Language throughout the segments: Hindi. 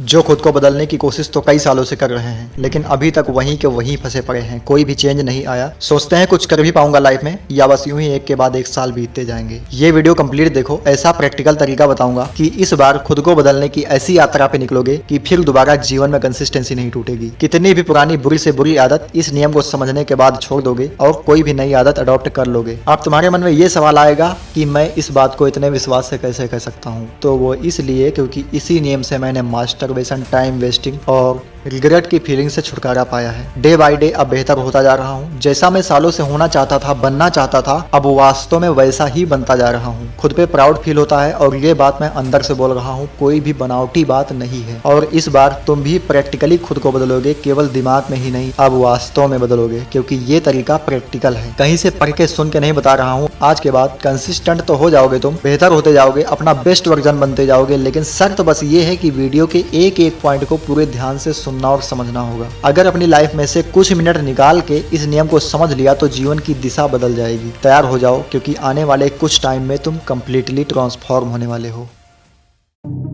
जो खुद को बदलने की कोशिश तो कई सालों से कर रहे हैं, लेकिन अभी तक वहीं के वहीं फंसे पड़े हैं। कोई भी चेंज नहीं आया। सोचते हैं कुछ कर भी पाऊंगा लाइफ में, या बस यूं ही एक के बाद एक साल बीतते जाएंगे। ये वीडियो कंप्लीट देखो, ऐसा प्रैक्टिकल तरीका बताऊंगा कि इस बार खुद को बदलने की ऐसी यात्रा पे निकलोगे कि फिर दोबारा जीवन में कंसिस्टेंसी नहीं टूटेगी। कितनी भी पुरानी बुरी से बुरी आदत इस नियम को समझने के बाद छोड़ दोगे और कोई भी नई आदत अडॉप्ट कर लोगे। अब तुम्हारे मन में ये सवाल आएगा कि मैं इस बात को इतने विश्वास से कैसे कह सकता हूँ। तो वो इसलिए क्योंकि इसी नियम से मैंने मास्टरबेशन, टाइम वेस्टिंग और रिग्रेट की फीलिंग से छुटकारा पाया है। डे बाय डे अब बेहतर होता जा रहा हूँ। जैसा मैं सालों से होना चाहता था, बनना चाहता था, अब वास्तव में वैसा ही बनता जा रहा हूँ। खुद पे प्राउड फील होता है और ये बात मैं अंदर से बोल रहा हूँ, कोई भी बनावटी बात नहीं है। और इस बार तुम भी प्रैक्टिकली खुद को बदलोगे, केवल दिमाग में ही नहीं, अब वास्तव में बदलोगे, क्योंकि ये तरीका प्रैक्टिकल है। कहीं से पढ़ के सुन के नहीं बता रहा हूँ। आज के बाद कंसिस्टेंट तो हो जाओगे, तुम बेहतर होते जाओगे, अपना बेस्ट वर्जन बनते जाओगे, लेकिन शर्त बस ये है कि वीडियो के एक एक पॉइंट को पूरे ध्यान से सुनना और समझना होगा। अगर अपनी लाइफ में से कुछ मिनट निकाल के इस नियम को समझ लिया तो जीवन की दिशा बदल जाएगी। तैयार हो जाओ, क्योंकि आने वाले कुछ टाइम में तुम कंप्लीटली ट्रांसफॉर्म होने वाले हो।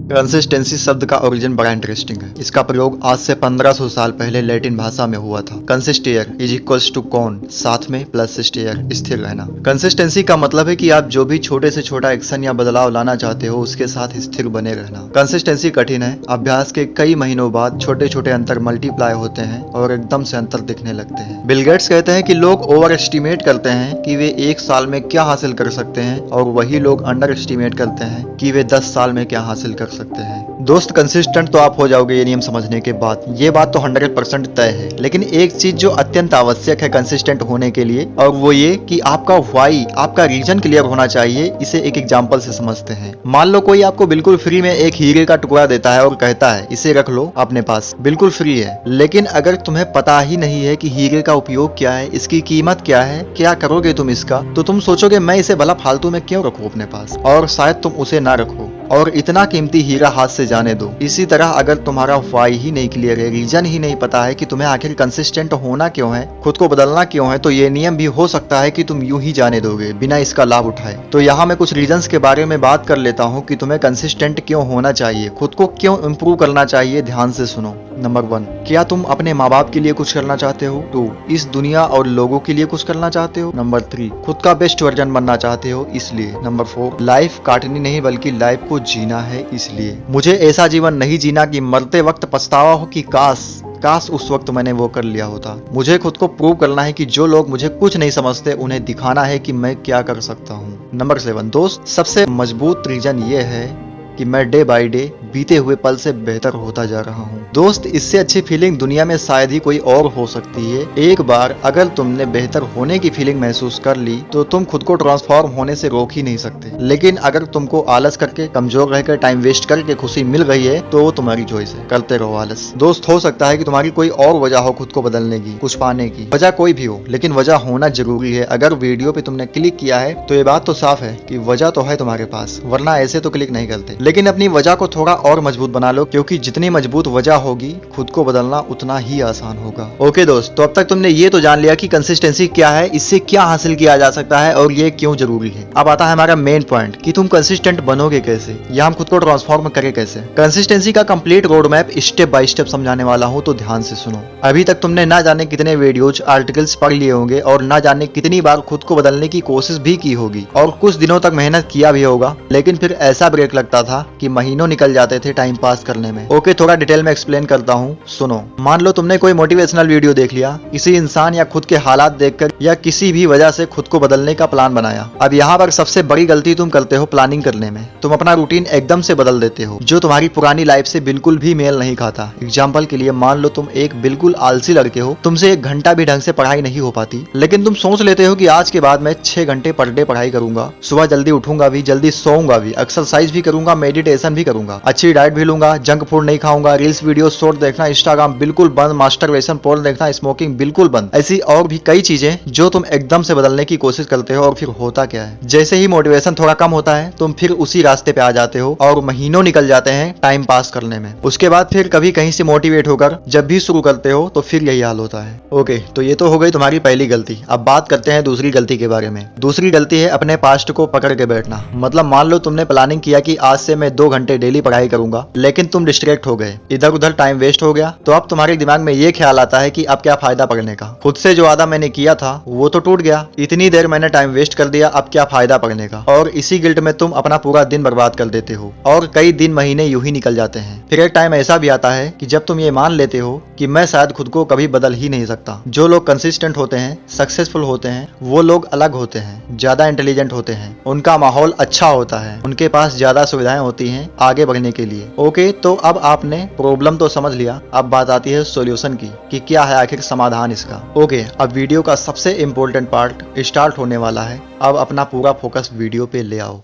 कंसिस्टेंसी शब्द का ओरिजिन बड़ा इंटरेस्टिंग है। इसका प्रयोग आज से 1500 साल पहले लैटिन भाषा में हुआ था। कंसिस्टेयर इज इक्वल्स टू कॉन, साथ में प्लस स्टेयर, स्थिर रहना। कंसिस्टेंसी का मतलब है कि आप जो भी छोटे से छोटा एक्शन या बदलाव लाना चाहते हो उसके साथ स्थिर बने रहना। कंसिस्टेंसी कठिन है। अभ्यास के कई महीनों बाद छोटे छोटे अंतर मल्टीप्लाई होते हैं और एकदम से अंतर दिखने लगते हैं। बिल गेट्स कहते हैं कि लोग ओवर एस्टिमेट करते हैं कि वे 1 साल में क्या हासिल कर सकते हैं, और वही लोग अंडर एस्टिमेट करते हैं कि वे 10 साल में क्या हासिल कर सकते हैं। दोस्त, कंसिस्टेंट तो आप हो जाओगे ये नियम समझने के बाद, ये बात तो 100% तय है। लेकिन एक चीज जो अत्यंत आवश्यक है कंसिस्टेंट होने के लिए, और वो ये कि आपका व्हाई, आपका रीजन क्लियर होना चाहिए। इसे एक एग्जांपल से समझते हैं। मान लो कोई आपको बिल्कुल फ्री में एक हीरे का टुकड़ा देता है और कहता है इसे रख लो अपने पास, बिल्कुल फ्री है। लेकिन अगर तुम्हें पता ही नहीं है कि हीरे का उपयोग क्या है, इसकी कीमत क्या है, क्या करोगे तुम इसका, तो तुम सोचोगे मैं इसे भला फालतू में क्यों रखूं अपने पास, और शायद तुम उसे ना रखो और इतना कीमती हीरा हाथ से जाने दो। इसी तरह अगर तुम्हारा व्हाई ही नहीं क्लियर है, रीजन ही नहीं पता है कि तुम्हें आखिर कंसिस्टेंट होना क्यों है, खुद को बदलना क्यों है, तो ये नियम भी हो सकता है कि तुम यूं ही जाने दोगे बिना इसका लाभ उठाए। तो यहाँ मैं कुछ रीजंस के बारे में बात कर लेता हूँ कि तुम्हें कंसिस्टेंट क्यों होना चाहिए, खुद को क्यों इम्प्रूव करना चाहिए। ध्यान से सुनो। नंबर 1, क्या तुम अपने माँ बाप के लिए कुछ करना चाहते हो? 2, इस दुनिया और लोगों के लिए कुछ करना चाहते हो? नंबर 3, खुद का बेस्ट वर्जन बनना चाहते हो इसलिए? नंबर 4, लाइफ काटनी नहीं बल्कि लाइफ को जीना है इसलिए? मुझे ऐसा जीवन नहीं जीना कि मरते वक्त पछतावा हो कि काश उस वक्त मैंने वो कर लिया होता। मुझे खुद को प्रूव करना है कि जो लोग मुझे कुछ नहीं समझते उन्हें दिखाना है कि मैं क्या कर सकता हूँ। नंबर 7, दोस्त, सबसे मजबूत रीजन ये है कि मैं डे बाय डे बीते हुए पल से बेहतर होता जा रहा हूँ। दोस्त, इससे अच्छी फीलिंग दुनिया में शायद ही कोई और हो सकती है। एक बार अगर तुमने बेहतर होने की फीलिंग महसूस कर ली तो तुम खुद को ट्रांसफॉर्म होने से रोक ही नहीं सकते। लेकिन अगर तुमको आलस करके, कमजोर रहकर, टाइम वेस्ट करके खुशी मिल गई है तो वो तुम्हारी चॉइस है, करते रहो आलस। दोस्त, हो सकता है कि तुम्हारी कोई और वजह हो खुद को बदलने की, कुछ पाने की। वजह कोई भी हो, लेकिन वजह होना जरूरी है। अगर वीडियो पे तुमने क्लिक किया है तो ये बात तो साफ है कि वजह तो है तुम्हारे पास, वरना ऐसे तो क्लिक नहीं करते। लेकिन अपनी वजह को थोड़ा और मजबूत बना लो, क्योंकि जितनी मजबूत वजह होगी खुद को बदलना उतना ही आसान होगा। ओके दोस्त, तो अब तक तुमने ये तो जान लिया कि कंसिस्टेंसी क्या है, इससे क्या हासिल किया जा सकता है और ये क्यों जरूरी है। अब आता है हमारा मेन पॉइंट कि तुम कंसिस्टेंट बनोगे कैसे, या हम खुद को ट्रांसफॉर्म करें कैसे। कंसिस्टेंसी का complete road map step by step समझाने वाला हूँ, तो ध्यान से सुनो। अभी तक तुमने ना जाने कितने वीडियोज, आर्टिकल्स पढ़ लिए होंगे और ना जाने कितनी बार खुद को बदलने की कोशिश भी की होगी और कुछ दिनों तक मेहनत किया भी होगा, लेकिन फिर ऐसा ब्रेक लगता था कि महीनों निकल जाते थे टाइम पास करने में। ओके, थोड़ा डिटेल में एक्सप्लेन करता हूँ, सुनो। मान लो तुमने कोई मोटिवेशनल वीडियो देख लिया, किसी इंसान या खुद के हालात देखकर या किसी भी वजह से खुद को बदलने का प्लान बनाया। अब यहाँ पर सबसे बड़ी गलती तुम करते हो प्लानिंग करने में। तुम अपना रूटीन एकदम से बदल देते हो जो तुम्हारी पुरानी लाइफ से बिल्कुल भी मेल नहीं खाता। एग्जाम्पल के लिए मान लो तुम एक बिल्कुल आलसी लड़के हो, तुमसे 1 घंटा भी ढंग से पढ़ाई नहीं हो पाती, लेकिन तुम सोच लेते हो कि आज के बाद मैं 6 घंटे पर डे पढ़ाई करूंगा, सुबह जल्दी उठूंगा भी, जल्दी सोऊंगा भी, एक्सरसाइज भी करूंगा, मेडिटेशन भी करूंगा, अच्छी डाइट भी लूंगा, जंक फूड नहीं खाऊंगा, रील्स वीडियो शॉर्ट देखना, इंस्टाग्राम बिल्कुल बंद, मास्टरबेशन, पोर्न देखना, स्मोकिंग बिल्कुल बंद। ऐसी और भी कई चीजें जो तुम एकदम से बदलने की कोशिश करते हो, और फिर होता क्या है, जैसे ही मोटिवेशन थोड़ा कम होता है तुम फिर उसी रास्ते पे आ जाते हो और महीनों निकल जाते हैं टाइम पास करने में। उसके बाद फिर कभी कहीं से मोटिवेट होकर जब भी शुरू करते हो तो फिर यही हाल होता है। ओके, तो ये तो हो गई तुम्हारी पहली गलती। अब बात करते हैं दूसरी गलती के बारे में। दूसरी गलती है अपने पास्ट को पकड़ के बैठना। मतलब मान लो तुमने प्लानिंग किया कि आज से से मैं 2 घंटे डेली पढ़ाई करूंगा, लेकिन तुम डिस्ट्रैक्ट हो गए, इधर उधर टाइम वेस्ट हो गया, तो अब तुम्हारे दिमाग में ये ख्याल आता है कि अब क्या फायदा पढ़ने का, खुद से जो वादा मैंने किया था वो तो टूट गया, इतनी देर मैंने टाइम वेस्ट कर दिया, अब क्या फायदा पढ़ने का। और इसी गिल्ट में तुम अपना पूरा दिन बर्बाद कर देते हो और कई दिन महीने यूं ही निकल जाते हैं। फिर एक टाइम ऐसा भी आता है कि जब तुम ये मान लेते हो कि मैं शायद खुद को कभी बदल ही नहीं सकता। जो लोग कंसिस्टेंट होते हैं, सक्सेसफुल होते हैं, वो लोग अलग होते हैं, ज्यादा इंटेलिजेंट होते हैं, उनका माहौल अच्छा होता है, उनके पास ज्यादा सुविधाएं होती हैं आगे बढ़ने के लिए। ओके, तो अब आपने प्रॉब्लम तो समझ लिया, अब बात आती है सॉल्यूशन की कि क्या है आखिर समाधान इसका। ओके, अब वीडियो का सबसे इंपॉर्टेंट पार्ट स्टार्ट होने वाला है। अब अपना पूरा फोकस वीडियो पे ले आओ।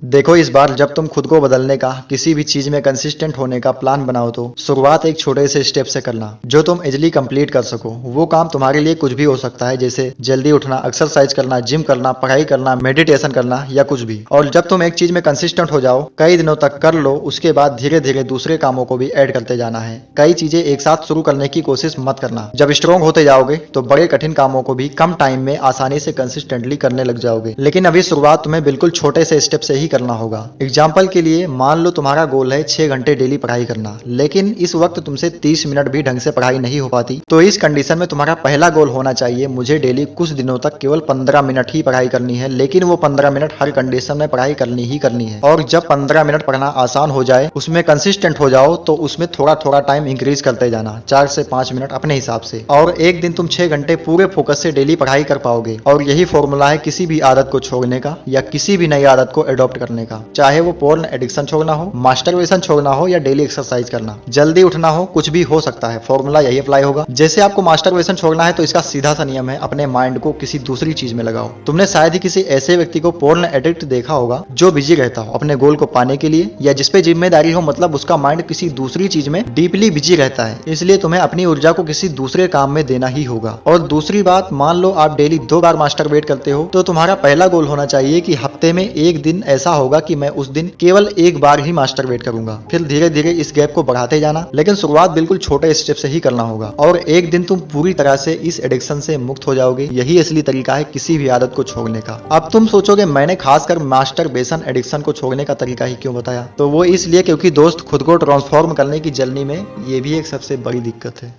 देखो, इस बार जब तुम खुद को बदलने का, किसी भी चीज में कंसिस्टेंट होने का प्लान बनाओ तो शुरुआत एक छोटे से स्टेप से करना जो तुम इजिली कंप्लीट कर सको। वो काम तुम्हारे लिए कुछ भी हो सकता है, जैसे जल्दी उठना, एक्सरसाइज करना, जिम करना, पढ़ाई करना, मेडिटेशन करना या कुछ भी। और जब तुम एक चीज में कंसिस्टेंट हो जाओ, कई दिनों तक कर लो, उसके बाद धीरे धीरे दूसरे कामों को भी ऐड करते जाना है। कई चीजें एक साथ शुरू करने की कोशिश मत करना। जब स्ट्रॉन्ग होते जाओगे तो बड़े कठिन कामों को भी कम टाइम में आसानी से कंसिस्टेंटली करने लग जाओगे। लेकिन अभी शुरुआत तुम्हें बिल्कुल छोटे से स्टेप से ही करना होगा। एग्जाम्पल के लिए मान लो तुम्हारा गोल है 6 घंटे डेली पढ़ाई करना, लेकिन इस वक्त तुमसे 30 मिनट भी ढंग से पढ़ाई नहीं हो पाती। तो इस कंडीशन में तुम्हारा पहला गोल होना चाहिए, मुझे डेली कुछ दिनों तक केवल 15 मिनट ही पढ़ाई करनी है, लेकिन वो 15 मिनट हर कंडीशन में पढ़ाई करनी ही करनी है। और जब 15 मिनट पढ़ना आसान हो जाए, उसमें कंसिस्टेंट हो जाओ, तो उसमें थोड़ा थोड़ा टाइम इंक्रीज करते जाना, 4 से 5 मिनट अपने हिसाब से। और एक दिन तुम 6 घंटे पूरे फोकस से डेली पढ़ाई कर पाओगे। और यही फॉर्मूला है किसी भी आदत को छोड़ने का या किसी भी नई आदत को एडॉप्ट करने का, चाहे वो पोर्न एडिक्शन छोड़ना हो, मास्टरबेशन छोड़ना हो या डेली एक्सरसाइज करना, जल्दी उठना हो, कुछ भी हो सकता है। फॉर्मूला यही अप्लाई होगा। जैसे आपको मास्टरबेशन छोड़ना है तो इसका सीधा सा नियम है, अपने माइंड को किसी दूसरी चीज में लगाओ। तुमने शायद ही किसी ऐसे व्यक्ति को पोर्न एडिक्ट देखा होगा जो बिजी रहता हो अपने गोल को पाने के लिए, या जिसपे जिम्मेदारी हो, मतलब उसका माइंड किसी दूसरी चीज में डीपली बिजी रहता है। इसलिए तुम्हें अपनी ऊर्जा को किसी दूसरे काम में देना ही होगा। और दूसरी बात, मान लो आप डेली 2 बार मास्टरबेट करते हो, तो तुम्हारा पहला गोल होना चाहिए कि हफ्ते में एक दिन ऐसा होगा कि मैं उस दिन केवल एक बार ही मास्टरबेट करूंगा। फिर धीरे धीरे इस गैप को बढ़ाते जाना, लेकिन शुरुआत बिल्कुल छोटे स्टेप से ही करना होगा। और एक दिन तुम पूरी तरह से इस एडिक्शन से मुक्त हो जाओगे। यही असली तरीका है किसी भी आदत को छोड़ने का। अब तुम सोचोगे मैंने खासकर मास्टरबेशन एडिक्शन को छोड़ने का तरीका ही क्यों बताया, तो वो इसलिए क्योंकि दोस्त, खुद को ट्रांसफॉर्म करने की जर्नी में ये भी एक सबसे बड़ी दिक्कत है।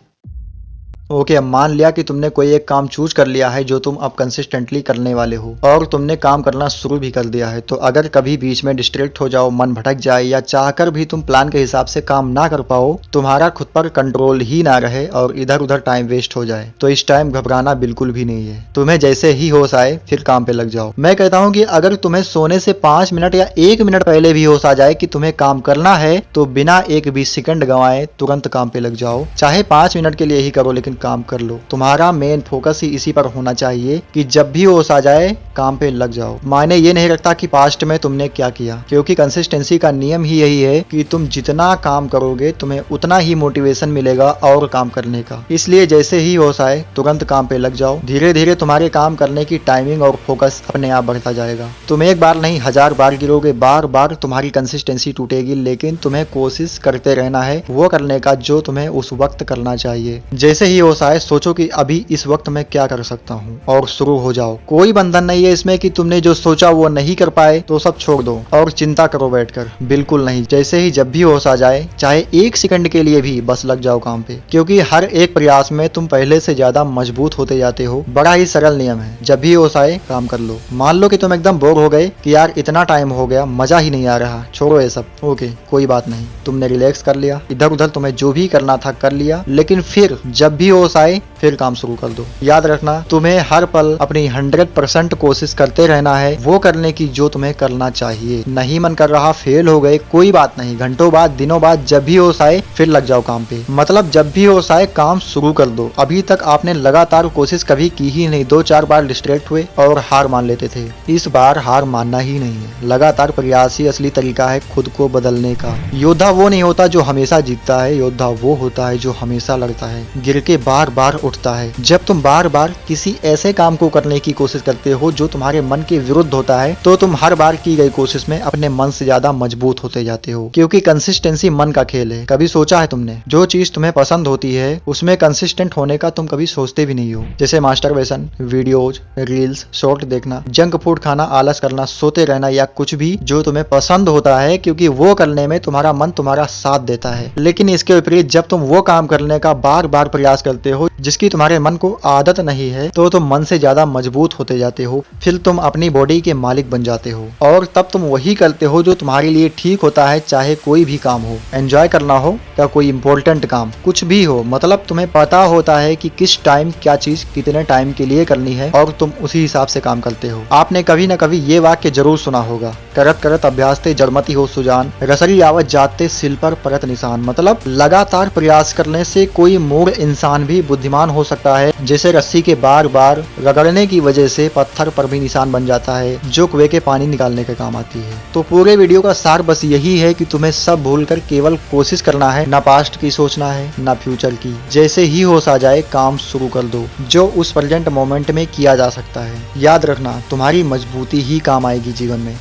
ओके, अब मान लिया कि तुमने कोई एक काम चूज कर लिया है जो तुम अब कंसिस्टेंटली करने वाले हो, और तुमने काम करना शुरू भी कर दिया है। तो अगर कभी बीच में डिस्ट्रैक्ट हो जाओ, मन भटक जाए, या चाहकर भी तुम प्लान के हिसाब से काम ना कर पाओ, तुम्हारा खुद पर कंट्रोल ही ना रहे और इधर उधर टाइम वेस्ट हो जाए, तो इस टाइम घबराना बिल्कुल भी नहीं है। तुम्हें जैसे ही होश आए फिर काम पे लग जाओ। मैं कहता हूँ कि अगर तुम्हें सोने से 5 मिनट या 1 मिनट पहले भी होश आ जाए कि तुम्हें काम करना है, तो बिना एक भी सेकंड गंवाए तुरंत काम पे लग जाओ। चाहे 5 मिनट के लिए ही करो, लेकिन काम कर लो। तुम्हारा मेन फोकस ही इसी पर होना चाहिए कि जब भी होश आ जाए काम पे लग जाओ। मायने ये नहीं रखता कि पास्ट में तुमने क्या किया, क्योंकि कंसिस्टेंसी का नियम ही यही है कि तुम जितना काम करोगे तुम्हें उतना ही मोटिवेशन मिलेगा और काम करने का। इसलिए जैसे ही होश आए तुरंत काम पे लग जाओ। धीरे धीरे तुम्हारे काम करने की टाइमिंग और फोकस अपने आप बढ़ता जाएगा। तुम एक बार नहीं 1000 बार गिरोगे, बार बार तुम्हारी कंसिस्टेंसी टूटेगी, लेकिन तुम्हें कोशिश करते रहना है वो करने का जो तुम्हें उस वक्त करना चाहिए। जैसे ही होश आए सोचो कि अभी इस वक्त मैं क्या कर सकता हूँ और शुरू हो जाओ। कोई बंधन नहीं है इसमें कि तुमने जो सोचा वो नहीं कर पाए तो सब छोड़ दो और चिंता करो बैठकर, बिल्कुल नहीं। जैसे ही जब भी होश आ जाए, चाहे 1 सेकंड के लिए भी, बस लग जाओ काम पे, क्योंकि हर एक प्रयास में तुम पहले से ज्यादा मजबूत होते जाते हो। बड़ा ही सरल नियम है, जब भी होश आए काम कर लो। मान लो कि तुम एकदम बोर हो गए कि यार इतना टाइम हो गया, मजा ही नहीं आ रहा, छोड़ो ये सब। ओके, कोई बात नहीं, तुमने रिलैक्स कर लिया, इधर उधर तुम्हें जो भी करना था कर लिया, लेकिन फिर जब भी होश आए फिर काम शुरू कर दो। याद रखना, तुम्हें हर पल अपनी 100% कोशिश करते रहना है वो करने की जो तुम्हें करना चाहिए। नहीं मन कर रहा, फेल हो गए, कोई बात नहीं, घंटों बाद, दिनों बाद, जब भी होश आए फिर लग जाओ काम पे। मतलब जब भी होश आए काम शुरू कर दो। अभी तक आपने लगातार कोशिश कभी की ही नहीं, 2-4 बार डिस्ट्रैक्ट हुए और हार मान लेते थे। इस बार हार मानना ही नहीं है। लगातार प्रयास ही असली तरीका है खुद को बदलने का। योद्धा वो नहीं होता जो हमेशा जीतता है, योद्धा वो होता है जो हमेशा लड़ता है, गिर के बार बार उठता है। जब तुम बार बार किसी ऐसे काम को करने की कोशिश करते हो जो तुम्हारे मन के विरुद्ध होता है, तो तुम हर बार की गई कोशिश में अपने मन से ज्यादा मजबूत होते जाते हो, क्योंकि कंसिस्टेंसी मन का खेल है। कभी सोचा है तुमने, जो चीज तुम्हें पसंद होती है उसमें कंसिस्टेंट होने का तुम कभी सोचते भी नहीं हो, जैसे मास्टरबेशन, वीडियोज, रील्स, शॉर्ट देखना, जंक फूड खाना, आलस करना, सोते रहना, या कुछ भी जो तुम्हें पसंद होता है, क्योंकि वो करने में तुम्हारा मन तुम्हारा साथ देता है। लेकिन इसके विपरीत जब तुम वो काम करने का बार बार प्रयास करते हो जिसकी तुम्हारे मन को आदत नहीं है, तो तुम मन से ज्यादा मजबूत होते जाते हो। फिर तुम अपनी बॉडी के मालिक बन जाते हो और तब तुम वही करते हो जो तुम्हारे लिए ठीक होता है, चाहे कोई भी काम हो, एंजॉय करना हो या कोई इंपॉर्टेंट काम, कुछ भी हो। मतलब तुम्हें पता होता है कि किस टाइम क्या चीज कितने टाइम के लिए करनी है और तुम उसी हिसाब से काम करते हो। आपने कभी न कभी ये वाक्य जरूर सुना होगा, करत करत अभ्यास ते जड़मती हो सुजान, रसरी आवत जाते सिल पर परत निशान। मतलब लगातार प्रयास करने से कोई मूढ़ इंसान भी बुद्धिमान हो सकता है, जैसे रस्सी के बार बार रगड़ने की वजह से पत्थर पर भी निशान बन जाता है, जो कुएं के पानी निकालने के काम आती है। तो पूरे वीडियो का सार बस यही है कि तुम्हें सब भूलकर केवल कोशिश करना है, ना पास्ट की सोचना है ना फ्यूचर की। जैसे ही होश आ जाए काम शुरू कर दो, जो उस प्रेजेंट मोमेंट में किया जा सकता है। याद रखना, तुम्हारी मजबूती ही काम आएगी जीवन में।